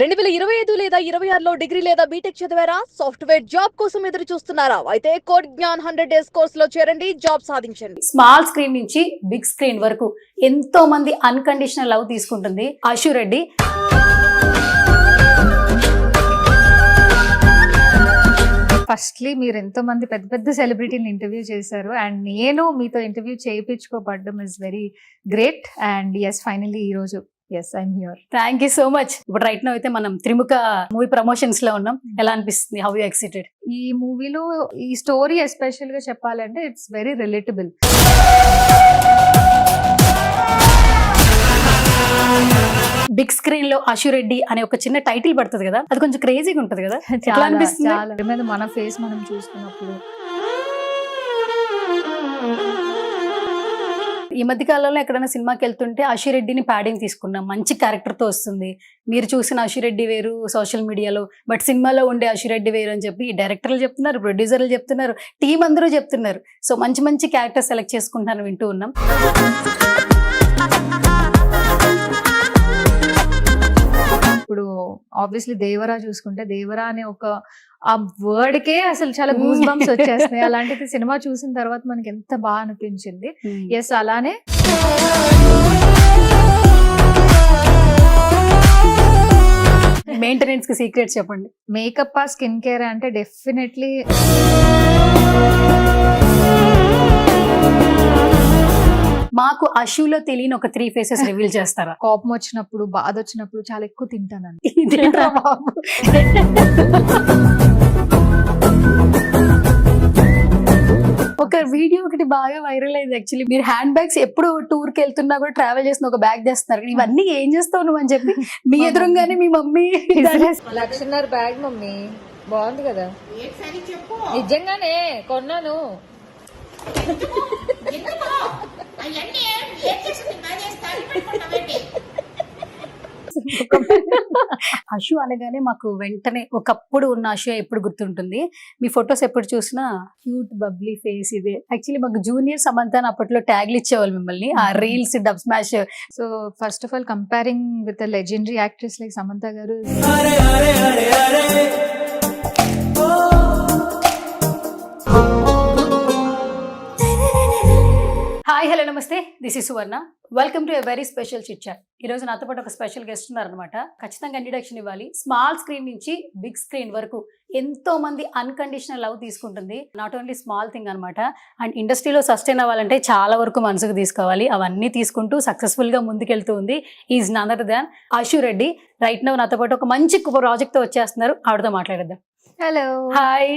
2025 లేదా 26లో డిగ్రీ లేదా బీటెక్ చదివారా? సాఫ్ట్వేర్ జాబ్ కోసం ఎదురు చూస్తున్నారా? అయితే కోడ్ జ్ఞాన్ 100 డేస్ కోర్సులో చేరండి, జాబ్ సాధించండి. స్మాల్ స్క్రీన్ నుంచి బిగ్ స్క్రీన్ వరకు ఎంతో మంది అన్కండిషనల్ లవ్ తీసుకుంటుంది ఆశు రెడ్డి. ఫస్ట్లీ మీరు ఎంతో మంది పెద్ద పెద్ద సెలబ్రిటీని ఇంటర్వ్యూ చేశారు అండ్ నేను మీతో ఇంటర్వ్యూ చేయించుకోబడ్డం is very great and yes finally ఈ రోజు yes I'm here. Thank you so much. ఇప్పుడు రైట్ నో అయితే మనం త్రిముఖ మూవీ ప్రమోషన్స్ లో ఉన్నాం. ఎలా అనిపిస్తుంది? How you excited? ఈ మూవీలో ఈ స్టోరీ ఎస్పెషల్ గా చెప్పాలంటే it's very relatable. Big screen లో ఆశు రెడ్డి అనే ఒక చిన్న టైటిల్ పడుతుంది కదా, అది కొంచెం క్రేజీగా ఉంటది కదా, ఎలా అనిపిస్తుంది? చాలా మీద మన ఫేస్ మనం చూసుకున్నప్పుడు ఈ మధ్య కాలంలో ఎక్కడైనా సినిమాకి వెళ్తుంటే ఆశురెడ్డిని ప్యాడింగ్ తీసుకున్నాం, మంచి క్యారెక్టర్ తో వస్తుంది. మీరు చూసిన ఆశురెడ్డి వేరు సోషల్ మీడియాలో, బట్ సినిమాలో ఉండే ఆశురెడ్డి వేరు అని చెప్పి డైరెక్టర్లు చెప్తున్నారు, ప్రొడ్యూసర్లు చెప్తున్నారు, టీం అందరూ చెప్తున్నారు. సో మంచి మంచి క్యారెక్టర్ సెలెక్ట్ చేసుకుంటాను వింటూ ఉన్నాం. ఇప్పుడు ఆబ్వియస్లీ దేవరా చూసుకుంటే దేవరా అనే ఒక ఆ వర్డ్ కే అసలు చాలా గూస్ బంప్స్ వచ్చేస్తున్నాయి. అలాంటిది సినిమా చూసిన తర్వాత మనకి ఎంత బాగా అనిపించింది. ఎస్ అలానే మెయింటెనెన్స్ కి సీక్రెట్స్ చెప్పండి. మేకప్ ఆ స్కిన్ కేర్ అంటే డెఫినెట్లీ మాకు అశులో తెలియని ఒక 3 ఫేసెస్ రివీల్ చేస్తారా? కోపం వచ్చినప్పుడు, బాధ వచ్చినప్పుడు చాలా ఎక్కువ తింటానండి. ఇదేంట్రా బాబు? ఒక వీడియో ఒకటి బాగా వైరల్ అయింది యాక్చువల్లీ. మీరు హ్యాండ్ బ్యాగ్స్ ఎప్పుడు టూర్ కి వెళ్తున్నా కూడా ట్రావెల్ చేసిన ఒక బ్యాగ్ చేస్తున్నారు, ఇవన్నీ ఏం చేస్తావు నువ్వు అని చెప్పి మీ ఎదురుగానే మీ మమ్మీ 1,50,000 బ్యాగ్ మమ్మీ, బాగుంది కదా, నిజంగానే కొన్నాను. అశు అనగానే మాకు వెంటనే ఒకప్పుడు ఉన్న అశు ఎప్పుడు గుర్తుంటుంది. మీ ఫొటోస్ ఎప్పుడు చూసినా క్యూట్ బబ్లీ ఫేస్ ఇదే. యాక్చువల్లీ మాకు జూనియర్ సమంత అని అప్పట్లో ట్యాగ్లు ఇచ్చేవాళ్ళు మిమ్మల్ని, ఆ reels dub smash. So first of all comparing with legendary actress like Samantha garu, hi hello నమస్తే, this is Suvarna. Welcome to a very special chit chat. ఈ రోజు నాతో పాటు ఒక స్పెషల్ గెస్ట్ ఉన్నారనమాట. ఖచ్చితంగా ఇంట్రడక్షన్ ఇవ్వాలి. స్మాల్ స్క్రీన్ నుంచి బిగ్ స్క్రీన్ వరకు ఎంతో మంది అన్కండిషనల్ లవ్ తీసుకుంటుంది. నాట్ ఓన్లీ స్మాల్ థింగ్ అనమాట. అండ్ ఇండస్ట్రీలో సస్టైన్ అవ్వాలంటే చాలా వరకు మనసుకు తీసుకోవాలి. అవన్నీ తీసుకుంటూ సక్సెస్ఫుల్ గా ముందుకెళ్తూ ఉంది is none other than Ashu Reddy. Right now నాతో పాటు ఒక మంచి ప్రాజెక్ట్ తో వచ్చేస్తున్నారు, ఆవిడతో మాట్లాడేద్దాం. హలో హాయ్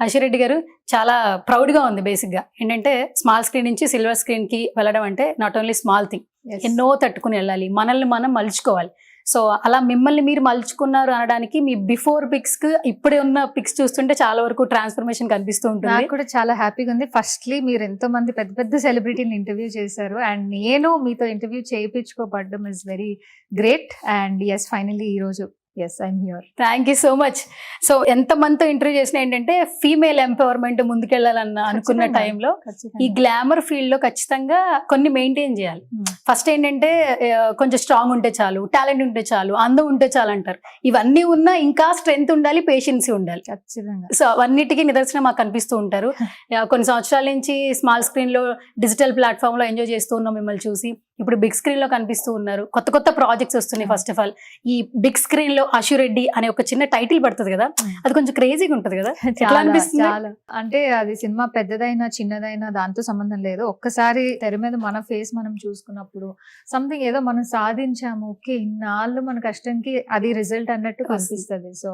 ఆశురెడ్డి గారు. చాలా ప్రౌడ్ గా ఉంది బేసిక్ గా. ఏంటంటే స్మాల్ స్క్రీన్ నుంచి సిల్వర్ స్క్రీన్ కి వెళ్ళడం అంటే నాట్ ఓన్లీ స్మాల్ థింగ్, ఎన్నో తట్టుకుని వెళ్ళాలి, మనల్ని మనం మలుచుకోవాలి. సో అలా మిమ్మల్ని మీరు మలుచుకున్నారు అనడానికి మీ బిఫోర్ పిక్స్ కి ఇప్పుడే ఉన్న పిక్స్ చూస్తుంటే చాలా వరకు ట్రాన్స్ఫర్మేషన్ కనిపిస్తూ ఉంటుంది. నాకు కూడా చాలా హ్యాపీగా ఉంది. ఫస్ట్లీ మీరు ఎంతో మంది పెద్ద పెద్ద సెలబ్రిటీని ఇంటర్వ్యూ చేశారు అండ్ నేను మీతో ఇంటర్వ్యూ చేయించుకోబడ్డం is very great and yes finally ఈ రోజు yes I'm here. Thank you so much. So ఎంత మందితో ఇంటర్వ్యూ చేసిన ఏంటంటే ఫీమేల్ ఎంపవర్మెంట్ ముందుకెళ్ళాలన్న అనుకున్న టైంలో ఈ గ్లామర్ ఫీల్డ్ లో ఖచ్చితంగా కొన్ని మెయింటైన్ చేయాలి. ఫస్ట్ ఏంటంటే కొంచెం స్ట్రాంగ్ ఉంటే చాలు, టాలెంట్ ఉంటే చాలు, అందం ఉంటే చాలు అంటారు. ఇవన్నీ ఉన్నా ఇంకా స్ట్రెంగ్త్ ఉండాలి, పేషెన్సీ ఉండాలి. ఖచ్చితంగా. సో అవన్నిటికీ నిదర్శనం మాకు కనిపిస్తూ ఉంటారు. కొన్ని సంవత్సరాల నుంచి స్మాల్ స్క్రీన్ లో డిజిటల్ ప్లాట్ఫామ్ లో ఎంజాయ్ చేస్తూ ఉన్నాం మిమ్మల్ని చూసి. ఇప్పుడు బిగ్ స్క్రీన్ లో కనిపిస్తూ ఉన్నారు, కొత్త కొత్త ప్రాజెక్ట్స్ వస్తున్నాయి. ఫస్ట్ ఆఫ్ ఆల్ ఈ బిగ్ స్క్రీన్ లో ఆశు రెడ్డి అనే ఒక చిన్న టైటిల్ పడుతుంది కదా, అది కొంచెం క్రేజీగా ఉంటది కదా, ఎలా అనిపిస్తుంది? చాలా అంటే అది సినిమా పెద్దదైనా చిన్నదైనా దాంతో సంబంధం లేదు. ఒక్కసారి తెర మీద మన ఫేస్ మనం చూసుకున్నప్పుడు సంథింగ్ ఏదో మనం సాధించాము, ఓకే ఇన్నాళ్ళు మన కష్టంకి అది రిజల్ట్ అన్నట్టు కనిపిస్తుంది. So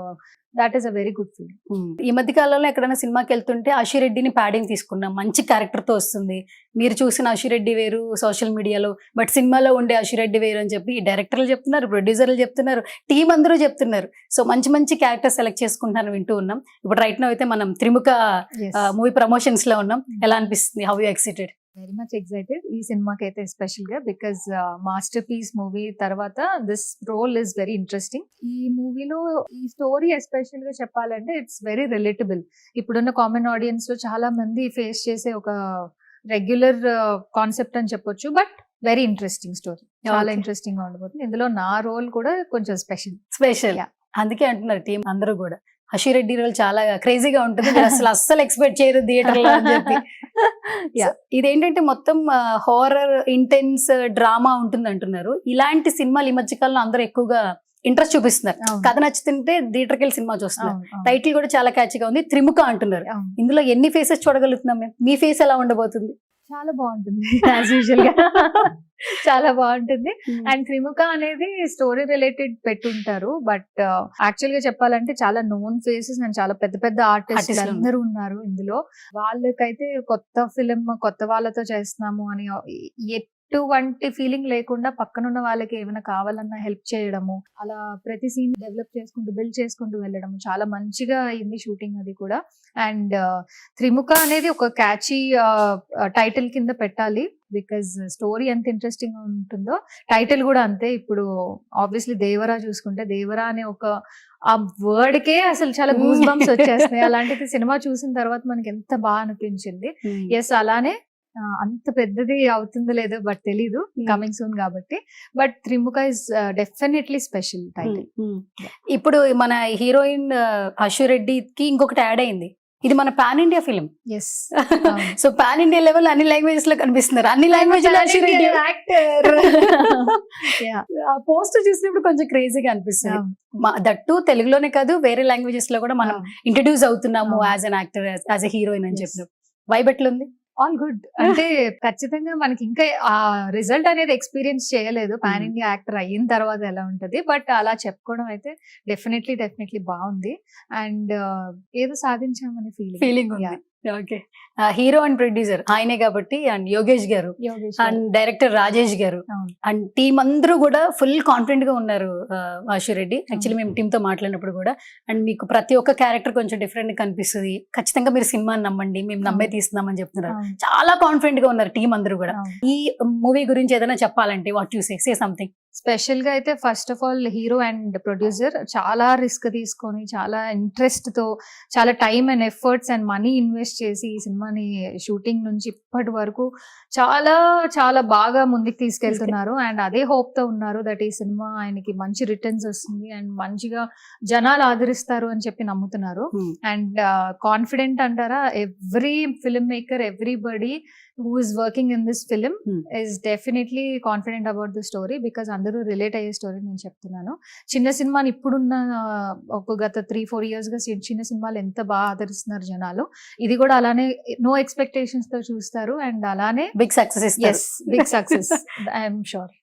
that is a very good feeling. ఈ మధ్య కాలంలో ఎక్కడైనా సినిమాకి వెళ్తుంటే ఆశురెడ్డిని ప్యాడింగ్ తీసుకున్నాం, మంచి క్యారెక్టర్ తో వస్తుంది. మీరు చూసిన ఆశురెడ్డి వేరు సోషల్ మీడియాలో, బట్ సినిమాలో ఉండే ఆశురెడ్డి వేరు అని చెప్పి డైరెక్టర్లు చెప్తున్నారు, ప్రొడ్యూసర్లు చెప్తున్నారు, టీం అందరూ చెప్తున్నారు. సో మంచి మంచి క్యారెక్టర్ సెలెక్ట్ చేసుకుంటాను వింటూ ఉన్నాం. ఇప్పుడు రైట్ నో అయితే మనం త్రిముఖ మూవీ ప్రమోషన్స్ లో ఉన్నాం. ఎలా అనిపిస్తుంది? How you excited? Very much excited ఈ సినిమాకి అయితే ఎస్పెషల్ గా, బికాస్ మాస్టర్ పీస్ మూవీ తర్వాత this role is very interesting. ఈ మూవీలో ఈ స్టోరీ ఎస్పెషల్ గా చెప్పాలంటే ఇట్స్ వెరీ రిలేటబుల్. ఇప్పుడున్న కామన్ ఆడియన్స్ లో చాలా మంది ఫేస్ చేసే ఒక రెగ్యులర్ కాన్సెప్ట్ అని చెప్పొచ్చు, బట్ వెరీ ఇంట్రెస్టింగ్ స్టోరీ. చాలా Okay. ఇంట్రెస్టింగ్ గా ఉండబోతుంది. ఇందులో నా రోల్ కూడా కొంచెం స్పెషల్. స్పెషల్. Yeah. అందుకే అంటున్నారు టీం అందరూ కూడా హషిరెడ్డి రోల్ చాలా క్రేజీగా ఉంటుంది, మీరు అసలు అస్సలు ఎక్స్పెక్ట్ చేయరు థియేటర్ లో అని చెప్పి. Yeah. So, ఇదేంటంటే మొత్తం హారర్ ఇంటెన్స్ డ్రామా ఉంటుంది అంటున్నారు. ఇలాంటి సినిమాలు ఈ మధ్య కాలంలో అందరూ ఎక్కువగా ఇంట్రెస్ట్ చూపిస్తున్నారు. అవును. కథ నచ్చుతుంటే థియేటర్కి వెళ్ళి సినిమా చూస్తున్నారు. అవును, అవును, టైటిల్ కూడా చాలా క్యాచ్గా ఉంది, త్రిముఖ అంటున్నారు. అవును. ఇందులో ఎన్ని ఫేసెస్ చూడగలుగుతున్నాం మేము? మీ ఫేస్ ఎలా ఉండబోతుంది? చాలా బాగుంటుంది యాజ్ యూజువల్ గా. చాలా బాగుంటుంది. అండ్ త్రిముఖ అనేది స్టోరీ రిలేటెడ్ పెట్టుంటారు, బట్ యాక్చువల్ గా చెప్పాలంటే చాలా నోన్ ఫేసెస్ అండ్ చాలా పెద్ద పెద్ద ఆర్టిస్ట్ Artists అందరూ ఉన్నారు ఇందులో. వాళ్ళకైతే కొత్త ఫిలిం కొత్త వాళ్ళతో చేస్తున్నాము అని ఎటువంటి ఫీలింగ్ లేకుండా పక్కనున్న వాళ్ళకి ఏమైనా కావాలన్నా హెల్ప్ చేయడము, అలా ప్రతి సీన్ డెవలప్ చేసుకుంటూ బిల్డ్ చేసుకుంటూ వెళ్ళడము చాలా మంచిగా అయింది షూటింగ్ అది కూడా. అండ్ త్రిముఖ అనేది ఒక క్యాచీ టైటిల్ కింద పెట్టాలి, బికాజ్ స్టోరీ ఎంత ఇంట్రెస్టింగ్ గా ఉంటుందో టైటిల్ కూడా అంతే. ఇప్పుడు ఆబ్వియస్లీ దేవరా చూసుకుంటే దేవరా అనే ఒక ఆ వర్డ్ కే అసలు చాలా గూస్ బంప్స్ వచ్చేస్తాయి. అలాంటిది సినిమా చూసిన తర్వాత మనకి ఎంత బాగా అనిపించింది. ఎస్, అలానే అంత పెద్దది అవుతుందో లేదో బట్ తెలీదు, కమింగ్ సూన్ కాబట్టి. But Trimukha is definitely special title. ఇప్పుడు మన హీరోయిన్ హషిరెడ్డికి ఇంకొకటి యాడ్ అయింది, ఇది మన pan India film. Yes, so pan India level అన్ని లాంగ్వేజెస్ లో కనిపిస్తున్నారు, అన్ని లాంగ్వేజ్ లో హషిరెడ్డి. ఆ పోస్ట్ చూసినప్పుడు కొంచెం క్రేజీగా అనిపిస్తుంది. దట్టు తెలుగులోనే కాదు వేరే లాంగ్వేజెస్ లో కూడా మనం ఇంట్రడ్యూస్ అవుతున్నాము as an actor, as a heroine అని చెప్పిన వైబ్ ఎట్లుంది? All good. అంటే ఖచ్చితంగా మనకి ఇంకా ఆ రిజల్ట్ అనేది ఎక్స్పీరియన్స్ చేయలేదు పాన్ ఇండియా యాక్టర్ అయిన తర్వాత ఎలా ఉంటది, బట్ అలా చెప్పుకోవడం అయితే డెఫినెట్లీ బాగుంది. అండ్ ఏదో సాధించామని ఫీలింగ్ ఉంది. ఓకే, హీరో అండ్ ప్రొడ్యూసర్ ఆయనే కాబట్టి, అండ్ యోగేష్ గారు అండ్ డైరెక్టర్ రాజేష్ గారు అండ్ టీం అందరూ కూడా ఫుల్ కాన్ఫిడెంట్ గా ఉన్నారు. హషిరెడ్డి యాక్చువల్లీ మేము టీమ్ తో మాట్లాడినప్పుడు కూడా, అండ్ మీకు ప్రతి ఒక్క క్యారెక్టర్ కొంచెం డిఫరెంట్ గా కనిపిస్తుంది, ఖచ్చితంగా మీరు సినిమాని నమ్మండి, మేము నమ్మే తీస్తున్నామని చెప్తున్నారు. చాలా కాన్ఫిడెంట్ గా ఉన్నారు టీం అందరూ కూడా. ఈ మూవీ గురించి ఏదైనా చెప్పాలంటే what you say something special గా అయితే first of all hero and producer చాలా రిస్క్ తీసుకొని చాలా ఇంట్రెస్ట్ తో చాలా time and efforts and money invest చేసి ఈ సినిమాని షూటింగ్ నుంచి ఇప్పటి వరకు చాలా చాలా బాగా ముందుకు తీసుకెళ్తున్నారు. అండ్ అదే హోప్ తో ఉన్నారు దట్ ఈ సినిమా ఆయనకి మంచి రిటర్న్స్ వస్తుంది అండ్ మంచిగా జనాలు ఆదరిస్తారు అని చెప్పి నమ్ముతున్నారు. అండ్ కాన్ఫిడెంట్ అంటారా, every film maker, everybody who is working in this film is definitely confident about the story because అందరూ రిలేట్ అయ్యే స్టోరీ నేను చెప్తున్నాను. చిన్న సినిమాని ఇప్పుడున్న ఒక గత 3-4 years గా చిన్న సినిమాలు ఎంత బాగా ఆదరిస్తున్నారు జనాలు, ఇది కూడా అలానే నో ఎక్స్పెక్టేషన్స్ తో చూస్తారు అండ్ అలానే big success. Big success I'm sure.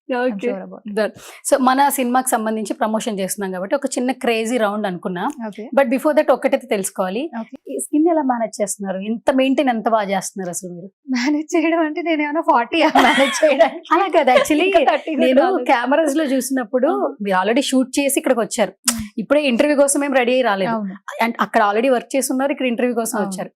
So మన సినిమాకి సంబంధించి ప్రమోషన్ చేస్తున్నాం కాబట్టి ఒక చిన్న క్రేజీ రౌండ్ అనుకున్నా, బట్ బిఫోర్ దట్ ఒక్కటైతే తెలుసుకోవాలి, స్కిన్ ఎలా మేనేజ్ చేస్తున్నారు, ఎంత మెయింటైన్ ఎంత బాగా చేస్తున్నారు అసలు మీరు? మేనేజ్ చేయడం అంటే నేను ఏమైనా 40 మేనేజ్ చేయడానికి అలా కదా. యాక్చువల్లీ నేను కెమెరాస్ లో చూసినప్పుడు మీరు ఆల్రెడీ షూట్ చేసి ఇక్కడికి వచ్చారు, ఇప్పుడే ఇంటర్వ్యూ కోసం మేము రెడీ అయ్యి రాలేదు, అండ్ అక్కడ ఆల్రెడీ వర్క్ చేస్తున్నారు, ఇక్కడ ఇంటర్వ్యూ కోసం వచ్చారు.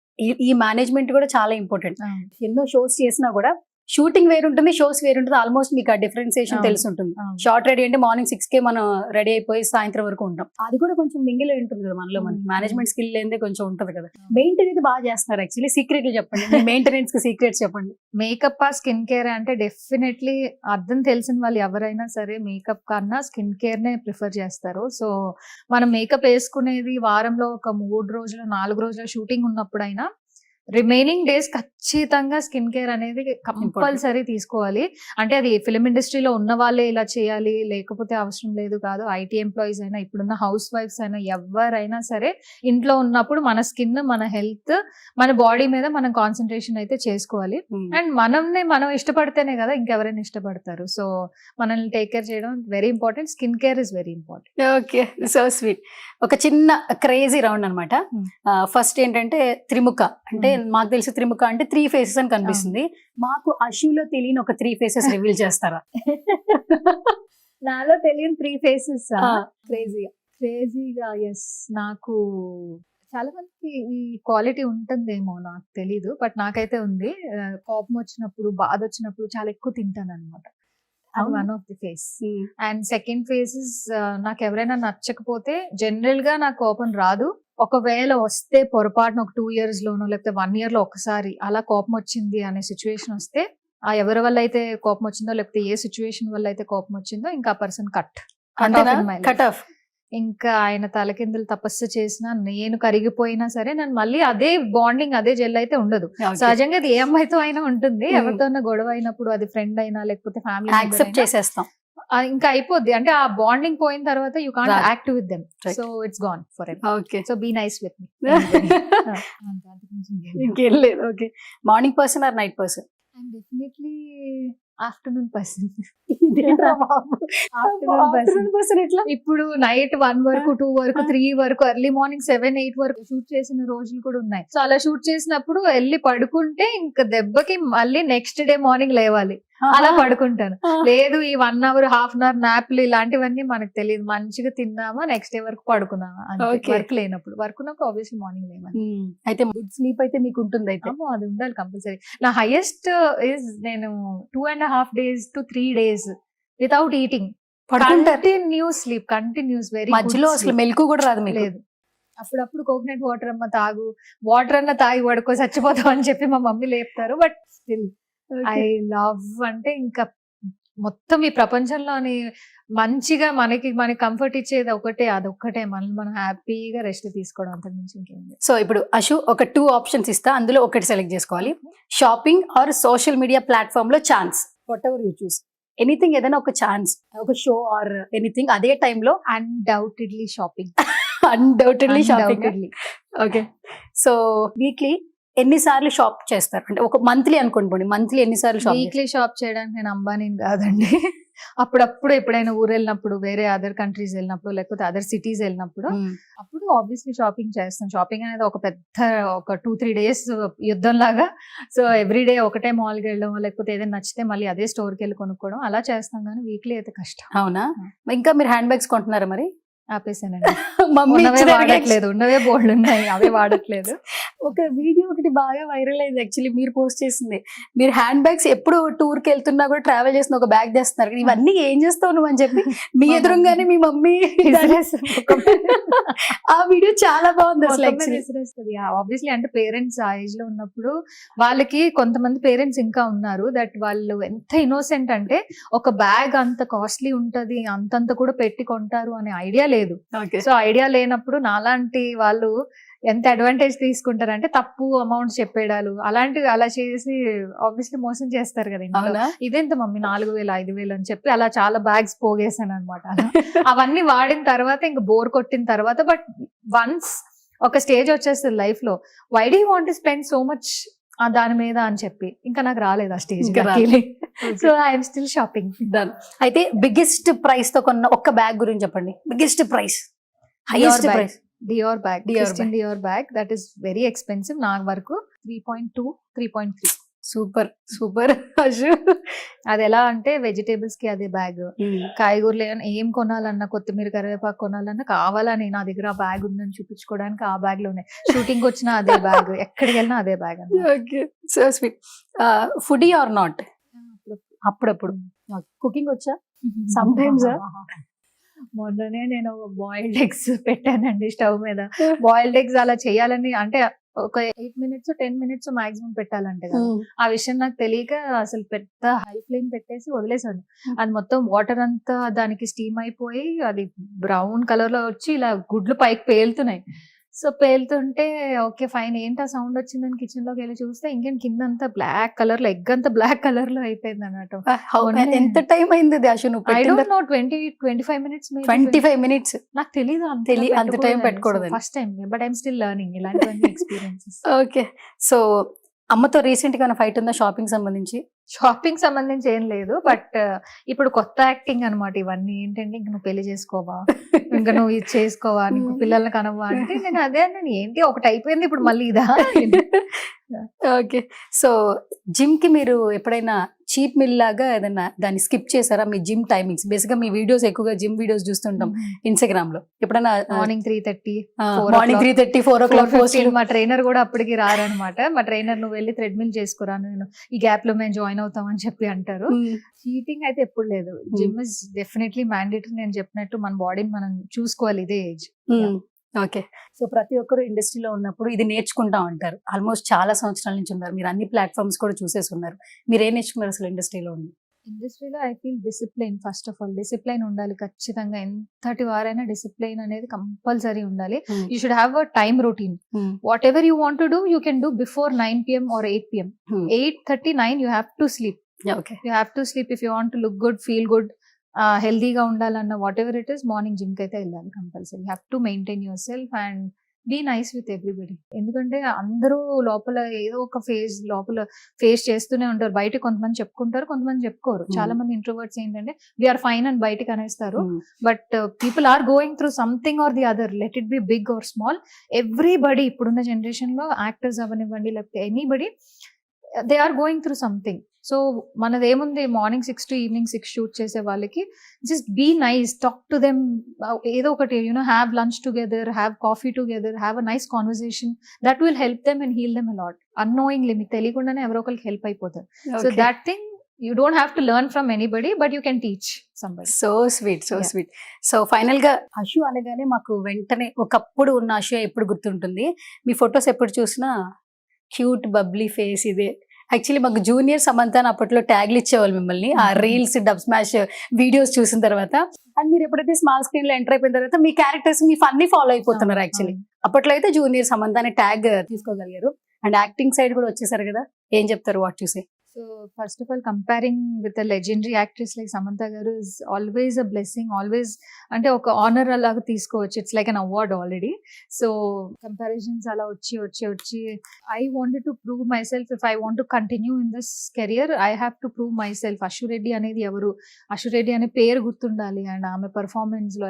ఈ మేనేజ్మెంట్ కూడా చాలా ఇంపార్టెంట్. ఎన్నో షోస్ చేసినా కూడా షూటింగ్ వేరు ఉంటుంది, షోస్ వేరు ఉంటుంది, ఆల్మోస్ట్ మీకు ఆ డిఫరెన్సియేషన్ తెలిసి ఉంటుంది. షార్ట్ రెడీ అంటే మార్నింగ్ 6 మనం రెడీ అయిపోయి సాయంత్రం వరకు ఉంటాం, అది కూడా కొంచెం మింగిల్ ఉంటుంది కదా మనలో. మనకి మేనేజ్మెంట్ స్కిల్ లేదే కొంచెం ఉంటది కదా. మెయింటైన్ అయితే బాగా చేస్తున్నారు. యాక్చువల్లీ సీక్రెట్లు చెప్పండి, మెయింటెనెన్స్ కి సీక్రెట్స్ చెప్పండి. మేకప్ ఆ స్కిన్ కేర్ అంటే డెఫినెట్లీ అర్థం తెలిసిన వాళ్ళు ఎవరైనా సరే మేకప్ కన్నా స్కిన్ కేర్ నే ప్రిఫర్ చేస్తారు. సో మనం మేకప్ వేసుకునేది వారంలో ఒక 3 రోజులు 4 రోజుల షూటింగ్ ఉన్నప్పుడైనా రిమైనింగ్ డేస్ ఖచ్చితంగా స్కిన్ కేర్ అనేది కంపల్సరీ తీసుకోవాలి. అంటే అది ఫిలిం ఇండస్ట్రీలో ఉన్న వాళ్ళే ఇలా చేయాలి లేకపోతే అవసరం లేదు కాదు. ఐటీ ఎంప్లాయీస్ అయినా ఇప్పుడున్న హౌస్ వైఫ్స్ అయినా ఎవరైనా సరే ఇంట్లో ఉన్నప్పుడు మన స్కిన్, మన హెల్త్, మన బాడీ మీద మనం కాన్సన్ట్రేషన్ అయితే చేసుకోవాలి. అండ్ మనం ఇష్టపడితేనే కదా ఇంకెవరైనా ఇష్టపడతారు. సో మనల్ని టేక్ కేర్ చేయడం very important. Skin care is very important. Okay, so sweet. ఒక చిన్న క్రేజీ రౌండ్ అనమాట. ఫస్ట్ ఏంటంటే త్రిముఖ అంటే మాకు తెలిసి త్రిముఖ అంటే 3 faces అని కనిపిస్తుంది. మాకు అషులో తెలియని ఒక 3 faces రివీల్ చేస్తారా? నాలో తెలియని 3 faces క్రేజీగా ఎస్. నాకు చాలా మందికి ఈ క్వాలిటీ ఉంటుందేమో నాకు తెలీదు, బట్ నాకైతే ఉంది. కోపం వచ్చినప్పుడు, బాధ వచ్చినప్పుడు చాలా ఎక్కువ తింటాను అనమాట. అది one of the face. And second faces, నాకు ఎవరైనా నచ్చకపోతే జనరల్ గా నాకు కోపం రాదు. ఒకవేళ వస్తే పొరపాటున ఒక 2 years లోనో లేకపోతే 1 year లో ఒకసారి అలా కోపం వచ్చింది అనే సిచ్యువేషన్ వస్తే ఆ ఎవరి వల్ల అయితే కోపం వచ్చిందో లేకపోతే ఏ సిచ్యువేషన్ వల్ల అయితే కోపం వచ్చిందో ఇంకా ఆ పర్సన్ కట్ ఆఫ్. ఇంకా ఆయన తలకిందులు తపస్సు చేసినా నేను కరిగిపోయినా సరే నేను మళ్ళీ అదే బాండింగ్ అదే జెల్ అయితే ఉండదు. సహజంగా అది ఏ అమ్మాయితో అయినా ఉంటుంది, ఎవరితోనైనా గొడవ అయినప్పుడు అది ఫ్రెండ్ అయినా లేకపోతే ఫ్యామిలీ యాక్సెప్ట్ చేసేస్తాం. ఇంకా అయిపోద్ది. అంటే ఆ బాండింగ్ పోయిన తర్వాత you can't act with them, so it's gone forever. Okay, so be nice with me. ఇంకేం లేదు. Okay, morning person or night person? I'm definitely afternoon person. Afternoon person ఎట్లా? ఇప్పుడు నైట్ 1 వరకు 2 వరకు 3 వరకు ఎర్లీ మార్నింగ్ 7-8 వరకు shoot చేసిన రోజులు కూడా ఉన్నాయి. సో అలా షూట్ చేసినప్పుడు వెళ్ళి పడుకుంటే ఇంకా దెబ్బకి మళ్ళీ నెక్స్ట్ డే మార్నింగ్ లేవాలి, అలా పడుకుంటాను. లేదు ఈ 1 అవర్ హాఫ్ అన్ అవర్ నాప్లు ఇలాంటివన్నీ మనకు తెలియదు. మంచిగా తిన్నామా నెక్స్ట్ డే వరకు పడుకున్నామా, వర్క్ లేనప్పుడు. వర్క్ ఉన్నప్పుడు ఆబ్వియస్లీ మార్నింగ్ లేవాలి. అయితే గుడ్ స్లీప్ అయితే మీకు ఉంటుంది అయితే? అది ఉండాలి కంపల్సరీ. నా హైయెస్ట్ ఇస్ నేను 2.5 days to 3 days without eating continuous sleep, continuous. Very మధ్యలో అసలు మెలకు కూడా రాదు మీకు? లేదు. అప్పుడప్పుడు కోకోనట్ వాటర్ అమ్మ తాగు, వాటర్ అన్న తాగి పడుకో చచ్చిపోతావు అని చెప్పి మా మమ్మీ లేపుతారు. బట్ స్టిల్ ఐ లవ్ అంటే ఇంకా మొత్తం ఈ ప్రపంచంలోని మంచిగా మనకి కంఫర్ట్ ఇచ్చేది అదొక్కటే. మనం హ్యాపీగా రెస్ట్ తీసుకోవడం, అంతకు మించి ఇంకేం లేదు. సో ఇప్పుడు అశు ఒక 2 ఆప్షన్స్ ఇస్తా, అందులో ఒకటి సెలెక్ట్ చేసుకోవాలి. Shopping or social media platform లో chance, whatever you choose. Anything, ఏదైనా ఒక ఛాన్స్, ఒక షో ఆర్ ఎనీథింగ్ అదే టైంలో. Undoubtedly shopping. Undoubtedly shopping. Okay, so weekly ఎన్నిసార్లు షాప్ చేస్తారు? అంటే ఒక మంత్లీ అనుకోండి, మంత్లీ ఎన్నిసార్లు షాప్? వీక్లీ షాప్ చేయడానికి నేను అంబానీ కాదండి. అప్పుడప్పుడు ఎప్పుడైనా ఊరు వెళ్ళినప్పుడు, వేరే అదర్ కంట్రీస్ వెళ్ళినప్పుడు, లేకపోతే అదర్ సిటీస్ వెళ్ళినప్పుడు అప్పుడు ఆబ్వియస్లీ షాపింగ్ చేస్తాం. షాపింగ్ అనేది ఒక పెద్ద 2-3 days యుద్ధం లాగా. సో ఎవ్రీడే ఒకటే మాల్కి వెళ్ళడం, లేకపోతే ఏదైనా నచ్చితే మళ్ళీ అదే స్టోర్కి వెళ్ళి కొనుక్కోవడం, అలా చేస్తాం. కానీ వీక్లీ అయితే కష్టం. అవునా? ఇంకా మీరు హ్యాండ్ బ్యాగ్స్ కొంటున్నారా మరి? ఆపేసానండి. వాడట్లేదు, ఉన్నవే బోల్డ్ ఉన్నాయి, అవే వాడట్లేదు. ఒక వీడియో ఒకటి బాగా వైరల్ అయింది యాక్చువల్లీ, మీరు పోస్ట్ చేసింది. మీరు హ్యాండ్ బ్యాగ్స్ ఎప్పుడు టూర్ కి వెళ్తున్నా కూడా ట్రావెల్ చేసిన ఒక బ్యాగ్ తెస్తున్నారు, ఇవన్నీ ఏం చేస్తావు నువ్వు అని చెప్పి మీ ఎదురుగానే మీ మమ్మీ ఆ వీడియో చాలా బాగుంది అసలు. ఆబ్వియస్లీ అంటే పేరెంట్స్ ఆ ఏజ్ లో ఉన్నప్పుడు వాళ్ళకి, కొంతమంది పేరెంట్స్ ఇంకా ఉన్నారు దట్ వాళ్ళు ఎంత ఇన్నోసెంట్ అంటే ఒక బ్యాగ్ అంత కాస్ట్లీ ఉంటది, అంతంత కూడా పెట్టి కొంటారు అనే ఐడియా లేదు. సో ఐడియా లేనప్పుడు నాలాంటి వాళ్ళు ఎంత అడ్వాంటేజ్ తీసుకుంటారంటే తప్పు అమౌంట్స్ చెప్పేడాలు అలాంటివి, అలా చేసి ఆబ్వియస్లీ మోసం చేస్తారు కదా. ఇదెంత మమ్మీ 4,000-5,000 అని చెప్పి అలా చాలా బ్యాగ్స్ పోగేసాను అనమాట. అవన్నీ వాడిన తర్వాత ఇంకా బోర్ కొట్టిన తర్వాత, బట్ వన్స్ ఒక స్టేజ్ వచ్చేస్తుంది లైఫ్ లో, why do you want to spend so much దాని మీద అని చెప్పి ఇంకా నాకు రాలేదు ఆ stage. So I'm still shopping. Done. అయితే బిగ్గెస్ట్ ప్రైస్ తో కొన్న ఒక్క బ్యాగ్ గురించి చెప్పండి. Biggest price, highest price. Dior bag, Christian Dior bag. That is very expensive. నా వరకు 3.2-3.3. Super super. అది ఎలా అంటే వెజిటేబుల్స్ కి అదే బ్యాగ్, కాయగూరలు ఏం కొనాలన్నా, కొత్తిమీర కరివేపాకు కొనాలన్నా కావాలని నా దగ్గర ఆ బ్యాగ్ ఉందని చూపించుకోవడానికి ఆ బ్యాగ్ లోనే, షూటింగ్ వచ్చినా అదే బ్యాగ్, ఎక్కడికి వెళ్ళినా అదే bag. So sweet. Foodie or not? అప్పుడప్పుడు. కుకింగ్ వచ్చా? Some times. మొన్ననే నేను బాయిల్డ్ ఎగ్స్ పెట్టానండి స్టవ్ మీద. బాయిల్డ్ ఎగ్స్ అలా చేయాలని, అంటే ఒక 8 minutes 10 minutes మాక్సిమం పెట్టాలంటే కదా, ఆ విషయం నాకు తెలియక అసలు పెద్ద హై ఫ్లేమ్ పెట్టేసి వదిలేసాను. అది మొత్తం వాటర్ అంతా దానికి స్టీమ్ అయిపోయి అది బ్రౌన్ కలర్ లో వచ్చి ఇలా గుడ్లు పైకి పేలుతున్నాయి. సో పేలుతుంటే ఓకే ఫైన్, ఏంటి ఆ సౌండ్ వచ్చిందని కిచెన్ లోకి వెళ్ళి చూస్తే ఇంకేం కింద అంతా బ్లాక్ కలర్ లో, ఎగ్ అంతా బ్లాక్ కలర్ లో అయిపోయింది అన్నట్టు. ఎంత టైం అయింది? I don't know, 20-25 minutes. 25 minutes. నాకు తెలీదు అంత టైం పెట్టుకోవడం. First time, but I'm still learning ఇలాంటివన్నీ ఎక్స్పీరియన్సెస్. ఓకే, సో అమ్మతో రీసెంట్ గా ఫైట్ ఉందా షాపింగ్ సంబంధించి? షాపింగ్ సంబంధించి ఏం లేదు, బట్ ఇప్పుడు కొత్త యాక్టింగ్ అనమాట ఇవన్నీ. ఏంటంటే ఇంక నువ్వు పెళ్లి చేసుకోవా, ఇంకా నువ్వు ఇది చేసుకోవా, నీకు పిల్లల్ని కనవా అంటే నేను అదే అన్నాను, ఏంటి ఒకటి అయిపోయింది ఇప్పుడు మళ్ళీ ఇదా. ఓకే, సో జిమ్ కి మీరు ఎప్పుడైనా చీప్ మిల్ లాగా ఏదైనా దాన్ని స్కిప్ చేశారా? మీ జిమ్ టైమింగ్స్, బేసిక్ గా మీ వీడియోస్ ఎక్కువగా జిమ్ వీడియోస్ చూస్తుంటాం ఇన్స్టాగ్రామ్ లో. ఎప్పుడైనా మార్నింగ్ 3:30, 4 o'clock మా ట్రైనర్ కూడా అప్పటికి రారనమాట. మా ట్రైనర్ నువ్వు వెళ్ళి థ్రెడ్మిల్ చేసుకోరా, నేను ఈ గ్యాప్ లో మేము జాయిన్ అవుతాం అని చెప్పి అంటారు. చీటింగ్ అయితే ఎప్పుడు లేదు. Gym is definitely mandatory. నేను చెప్పినట్టు మన బాడీని మనం చూసుకోవాలి ఇదే ఏజ్. ఓకే. సో ప్రతి ఒక్కరు ఇండస్ట్రీలో ఉన్నప్పుడు ఇది నేర్చుకుంటా ఉంటారు. ఆల్మోస్ట్ చాలా సంవత్సరాల నుంచి ఉన్నారు. మీరు అన్ని ప్లాట్ఫామ్స్ కూడా చూసేసి ఉన్నారు. మీరు ఏం నేర్చుకున్నారు అసలు ఇండస్ట్రీలో ఉండి? ఇండస్ట్రీలో I feel discipline. First of all discipline ఉండాలి ఖచ్చితంగా. ఎంతటి వారైనా డిసిప్లైన్ అనేది కంపల్సరీ ఉండాలి. You should have a time routine. What ever you want to do you can do before 9 PM or 8 PM. 8:30, 9 you have to sleep. Okay. You have to sleep if you want to look good, feel good, హెల్దీగా ఉండాలన్న whatever it is, morning gym కి అయితే వెళ్ళాలి compulsory. You have to maintain yourself and be nice with everybody. ఎందుకంటే అందరూ లోపల ఏదో ఒక ఫేస్ చేస్తూనే ఉంటారు. బయట కొంతమంది చెప్పుకుంటారు, కొంతమంది చెప్పుకోరు. చాలా మంది ఇంట్రోవర్ట్స్ ఏంటంటే వీఆర్ ఫైన్ అని బయటకు అనేస్తారు. But people are going through something or the other, let it be big or small. Everybody ఇప్పుడున్న జనరేషన్ లో యాక్టర్స్ అవనివ్వండి, లేకపోతే anybody, they are going through something. So మనదేముంది, మార్నింగ్ 6 to evening 6 షూట్ చేసే వాళ్ళకి just be nice, talk to them. ఏదో ఒకటి have lunch together, have coffee together, have a nice conversation. That will help them and heal them a lot. Annoyingly, మీకు తెలియకుండానే ఎవరో ఒకరికి help అయిపోతారు. So that thing you don't have to learn from anybody, but you can teach somebody. So sweet. So final గా అశు అనగానే మాకు వెంటనే ఒకప్పుడు ఉన్న అశు ఎప్పుడు గుర్తుంటుంది. మీ ఫొటోస్ ఎప్పుడు చూసినా క్యూట్ బబ్లీ ఫేస్ ఇదే. యాక్చువల్లీ మాకు జూనియర్ సమంత అప్పట్లో ట్యాగ్లు ఇచ్చేవాళ్ళు మిమ్మల్ని, ఆ రీల్స్, డబ్ స్మాష్ వీడియోస్ చూసిన తర్వాత. అండ్ మీరు ఎప్పుడైతే స్మాల్ స్క్రీన్ లో ఎంటర్ అయిపోయిన తర్వాత మీ క్యారెక్టర్స్, మీ ఫన్నీ ఫాలో అయిపోతున్నారు. యాక్చువల్లీ అప్పట్లో అయితే జూనియర్ సమంత అనే ట్యాగ్ తీసుకోగలిగారు. అండ్ యాక్టింగ్ సైడ్ కూడా వచ్చేసారు కదా, ఏం చెప్తారు వాట్ చూసి? So first of all, comparing with a legendary actress like Samantha garu is always a blessing. Always ante oka honor alaga teeskovachu. It's like an award already. So comparisons ala వచ్చి I wanted to prove myself. If I want to continue in this career, I have to prove myself. Ashu Reddy anedi evaru? Ashu Reddy ane పేరు గుర్తుండాలి. And ఆమె performance లో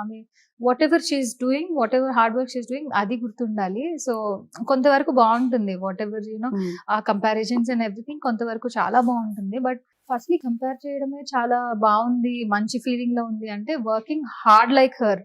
ఆమె whatever she is doing, whatever hard work she is doing, అది గుర్తుండాలి. So కొంతవరకు బాగుంటుంది, whatever ఆ కంపారిజన్స్ అండ్ ఎవ్రీథింగ్ కొంతవరకు చాలా బాగుంటుంది. బట్ ఫస్ట్లీ కంపేర్ చేయడమే చాలా బాగుంది, మంచి ఫీలింగ్ లో ఉంది అంటే వర్కింగ్ హార్డ్ లైక్ హర్.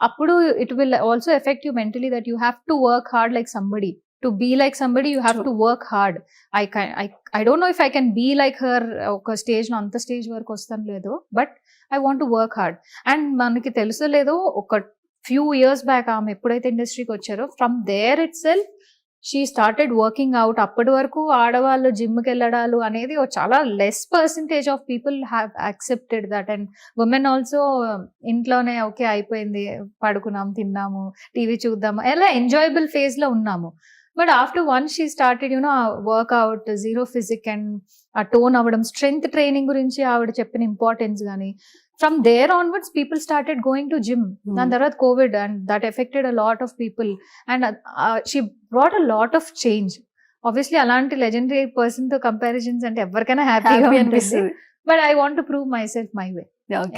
అప్పుడు it will also effect you mentally, that you have to work hard like somebody. To be like somebody, you have to work hard. I don't know if I can be like her. ఒక stage లో అంత stage వరకు వస్తాను లేదో, but I want to work hard. And మనకి తెలుసో లేదో, ఒక few years back ఆమె ఎప్పుడైతే ఇండస్ట్రీకి వచ్చారో, from there itself she started working out. అప్పటి వరకు ఆడవాళ్ళు జిమ్కి వెళ్ళడాలు అనేది చాలా less percentage of people have accepted that. And women also ఇంట్లోనే ఓకే అయిపోయింది, పడుకున్నాం, తిన్నాము, టీవీ చూద్దాము, ఎలా ఎంజాయబుల్ ఫేజ్ లో ఉన్నాము. But after once she started, workout, zero physic and tone avadam, strength training gurinchi avada cheppina importance gaani, from there onwards people started going to gym. Dan tarvata COVID, and that affected a lot of people, and she brought a lot of change. Obviously alanti legendary person to comparisons ante everkana happy anpistadi, but I want to prove myself my way.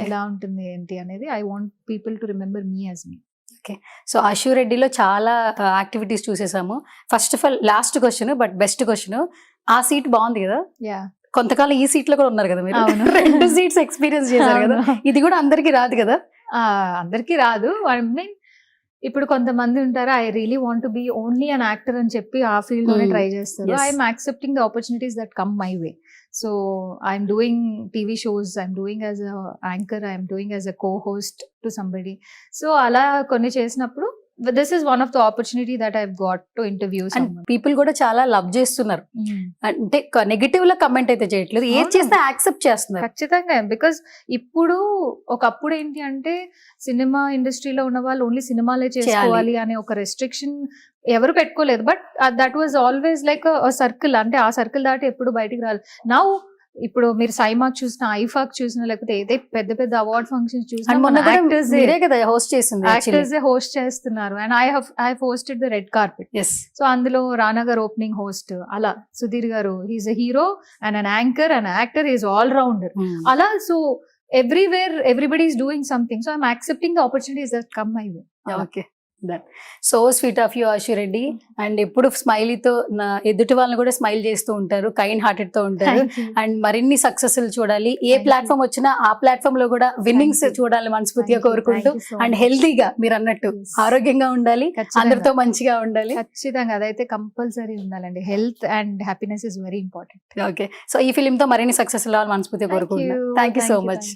Ela untundi enti anedi, I want people to remember me as me. Okay. So Ashu రెడ్డిలో చాలా activities చూసేసాము. First of all last question, but best question, ఆ seat బాగుంది కదా, కొంతకాలం ఈ seat లో కూడా ఉన్నారు కదా మీరు, 2 సీట్స్ ఎక్స్పీరియన్స్ చేశారు కదా, ఇది కూడా అందరికి రాదు కదా. అందరికి రాదు. ఐ మీన్ ఇప్పుడు కొంతమంది ఉంటారు, I really want to be only an actor అని చెప్పి ఆ ఫీల్డ్ లోనే ట్రై చేస్తారు. I'm accepting the opportunities that come my way. So I'm doing TV shows, I'm doing as a anchor, I'm doing as a co-host to somebody. So ala konni chesinappudu, this is one of the opportunity that I've got to interview someone. And people కూడా చాలా love చేస్తున్నారు. అంటే negative లో comment అయితే చేయట్లేదు, ఏది చేస్తే accept చేస్తున్నారు ఖచ్చితంగా. బికాస్ ఇప్పుడు ఒకప్పుడు ఏంటి అంటే సినిమా ఇండస్ట్రీలో ఉన్న వాళ్ళు ఓన్లీ సినిమాలే చేసుకోవాలి అనే ఒక రెస్ట్రిక్షన్ ఎవరు పెట్టుకోలేదు. But that was always like circle, అంటే ఆ సర్కిల్ దాటి ఎప్పుడు బయటికి రాలేదు. నౌ ఇప్పుడు మీరు సైమాక్ చూసినా, ఐఫాక్ చూసినా, లేకపోతే ఏదైతే పెద్ద పెద్ద అవార్డ్ ఫంక్షన్స్ చూసినా యాక్టర్స్ హోస్ట్ చేస్తున్నారు. And I have hosted the red carpet. So అందులో రానా గారు ఓపెనింగ్ హోస్ట్, అలా Sudheer garu, he's a hero and an anchor and actor, he's all rounder అలా. So everywhere everybody is doing something, so I'm accepting the opportunities that come my way. Okay, done. So sweet of you, Ashu Reddy. And ఎప్పుడు స్మైలీతో నా ఎదుటి వాళ్ళని కూడా smile చేస్తూ ఉంటారు, kind hearted తో ఉంటారు. అండ్ మరిన్ని సక్సెస్ చూడాలి, ఏ ప్లాట్ఫామ్ వచ్చినా ఆ ప్లాట్ఫామ్ లో కూడా విన్నింగ్స్ చూడాలి మనస్ఫూర్తిగా కోరుకుంటూ. అండ్ హెల్తీగా మీరు అన్నట్టు ఆరోగ్యంగా ఉండాలి, అందరితో మంచిగా ఉండాలి. ఖచ్చితంగా అదైతే కంపల్సరీ ఉండాలండి. Health and happiness is very important. Okay. So ఈ ఫిలిం తో మరిన్ని సక్సెస్ రావాలి మనస్ఫూర్తిగా కోరుకుంటున్నాను. Thank you so much.